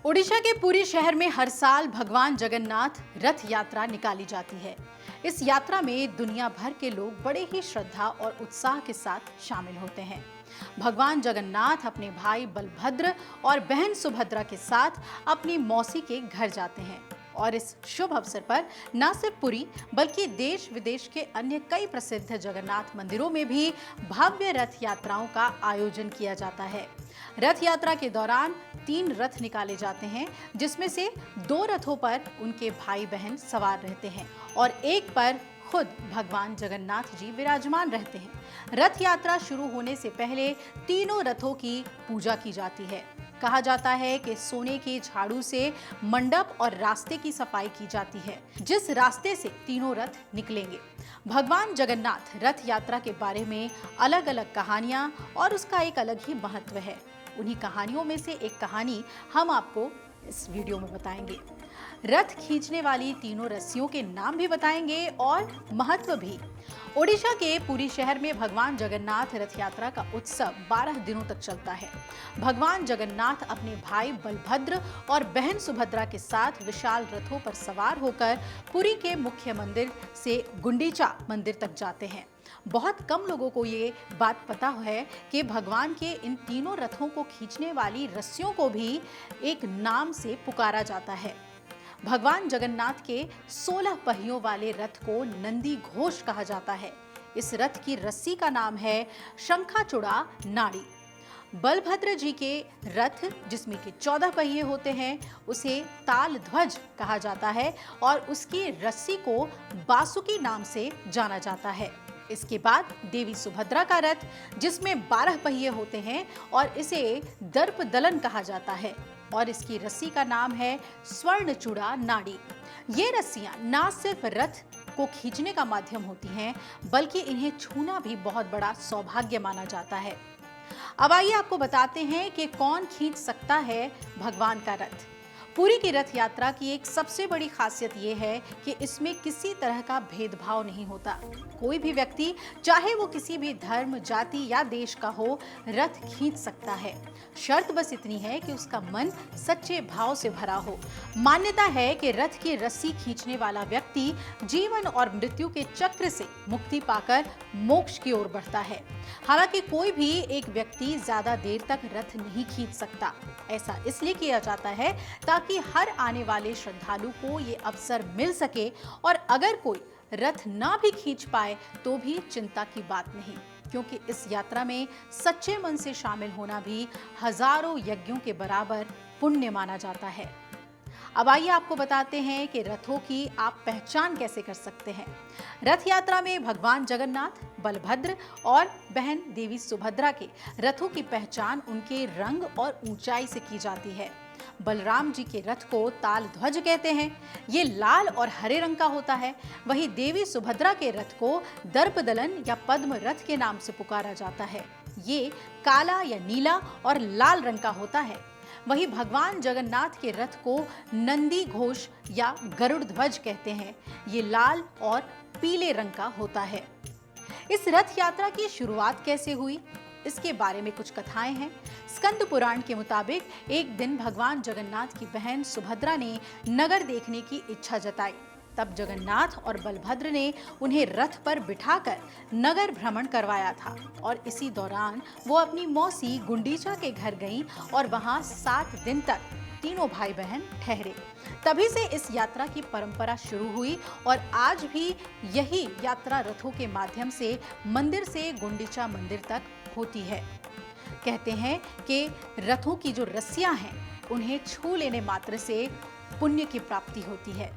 ओडिशा के पुरी शहर में हर साल भगवान जगन्नाथ रथ यात्रा निकाली जाती है। इस यात्रा में दुनिया भर के लोग बड़े ही श्रद्धा और उत्साह के साथ शामिल होते हैं। भगवान जगन्नाथ अपने भाई बलभद्र और बहन सुभद्रा के साथ अपनी मौसी के घर जाते हैं और इस शुभ अवसर पर न सिर्फ पुरी बल्कि देश विदेश के अन्य कई प्रसिद्ध जगन्नाथ मंदिरों में भी भव्य रथ यात्राओं का आयोजन किया जाता है। रथ यात्रा के दौरान 3 रथ निकाले जाते हैं, जिसमें से 2 रथों पर उनके भाई बहन सवार रहते हैं और एक पर खुद भगवान जगन्नाथ जी विराजमान रहते हैं। रथ यात्रा शुरू होने से पहले तीनों रथों की पूजा की जाती है। कहा जाता है कि सोने के झाड़ू से मंडप और रास्ते की सफाई की जाती है, जिस रास्ते से तीनों रथ निकलेंगे। भगवान जगन्नाथ रथ यात्रा के बारे में अलग अलग कहानियां और उसका एक अलग ही महत्व है। उन्हीं कहानियों में से एक कहानी हम आपको इस वीडियो में बताएंगे। रथ खींचने वाली तीनों रस्सियों के नाम भी बताएंगे और महत्व भी। ओडिशा के पुरी शहर में भगवान जगन्नाथ रथ यात्रा का उत्सव 12 दिनों तक चलता है। भगवान जगन्नाथ अपने भाई बलभद्र और बहन सुभद्रा के साथ विशाल रथों पर सवार होकर पुरी के मुख्य मंदिर से गुंडीचा मंदिर तक जाते हैं। बहुत कम लोगों को ये बात पता है कि भगवान के इन तीनों रथों को खींचने वाली रस्सियों को भी एक नाम से पुकारा जाता है। भगवान जगन्नाथ के 16 पहियों वाले रथ को नंदी घोष कहा जाता है। इस रथ की रस्सी का नाम है शंखाचूड़ा नाड़ी। बलभद्र जी के रथ, जिसमें के 14 पहिए होते हैं, उसे ताल ध्वज कहा जाता है और उसकी रस्सी को बासुकी नाम से जाना जाता है। इसके बाद देवी सुभद्रा का रथ, जिसमें 12 पहिए होते हैं और इसे दर्प दलन कहा जाता है और इसकी रस्सी का नाम है स्वर्णचूड़ा नाड़ी। ये रस्सियां न सिर्फ रथ को खींचने का माध्यम होती हैं, बल्कि इन्हें छूना भी बहुत बड़ा सौभाग्य माना जाता है। अब आइए आपको बताते हैं कि कौन खींच सकता है भगवान का रथ। पुरी की रथ यात्रा की एक सबसे बड़ी खासियत यह है कि इसमें किसी तरह का भेदभाव नहीं होता। कोई भी व्यक्ति, चाहे वो किसी भी धर्म, जाति या देश का हो, रथ खींच सकता है। शर्त बस इतनी है कि उसका मन सच्चे भाव से भरा हो। मान्यता है कि रथ की रस्सी खींचने वाला व्यक्ति जीवन और मृत्यु के चक्र से मुक्ति पाकर मोक्ष की ओर बढ़ता है। हालांकि कोई भी एक व्यक्ति ज्यादा देर तक रथ नहीं खींच सकता। ऐसा इसलिए किया जाता है ताकि हर आने वाले श्रद्धालु को ये अवसर मिल सके, और अगर कोई रथ ना भी खींच पाए तो भी चिंता की बात नहीं, क्योंकि इस यात्रा में सच्चे मन से शामिल होना भी हजारों यज्ञों के बराबर पुण्य माना जाता है। अब आइए आपको बताते हैं कि रथों की आप पहचान कैसे कर सकते हैं। रथ यात्रा में भगवान जगन्नाथ, बलभद्र और बहन देवी सुभद्रा के रथों की पहचान उनके रंग और ऊंचाई से की जाती है। बलराम जी के रथ को ताल ध्वज कहते हैं, ये लाल और हरे रंग का होता है। वहीं देवी सुभद्रा के रथ को दर्प दलन या पद्म रथ के नाम से पुकारा जाता है। ये काला या नीला और लाल रंग का होता है। वहीं भगवान जगन्नाथ के रथ को नंदी घोष या गरुड़ ध्वज कहते हैं। ये लाल और पीले रंग का होता है। इस रथ यात्रा की शुरुआत कैसे हुई, इसके बारे में कुछ कथाएं हैं। स्कंद पुराण के मुताबिक एक दिन भगवान जगन्नाथ की बहन सुभद्रा ने नगर देखने की इच्छा जताई। तब जगन्नाथ और बलभद्र ने उन्हें रथ पर बिठाकर नगर भ्रमण करवाया था और इसी दौरान वो अपनी मौसी गुंडीचा के घर गईं और वहां 7 दिन तक तीनों भाई बहन ठहरे। तभी से इस यात्रा की परंपरा शुरू हुई और आज भी यही यात्रा रथों के माध्यम से मंदिर से गुंडीचा मंदिर तक होती है। कहते हैं कि रथों की जो रस्सियां हैं, उन्हें छू लेने मात्र से पुण्य की प्राप्ति होती है।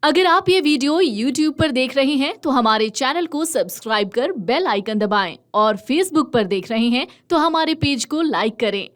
अगर आप ये वीडियो YouTube पर देख रहे हैं तो हमारे चैनल को सब्सक्राइब कर बेल आइकन दबाएं और Facebook पर देख रहे हैं तो हमारे पेज को लाइक करें।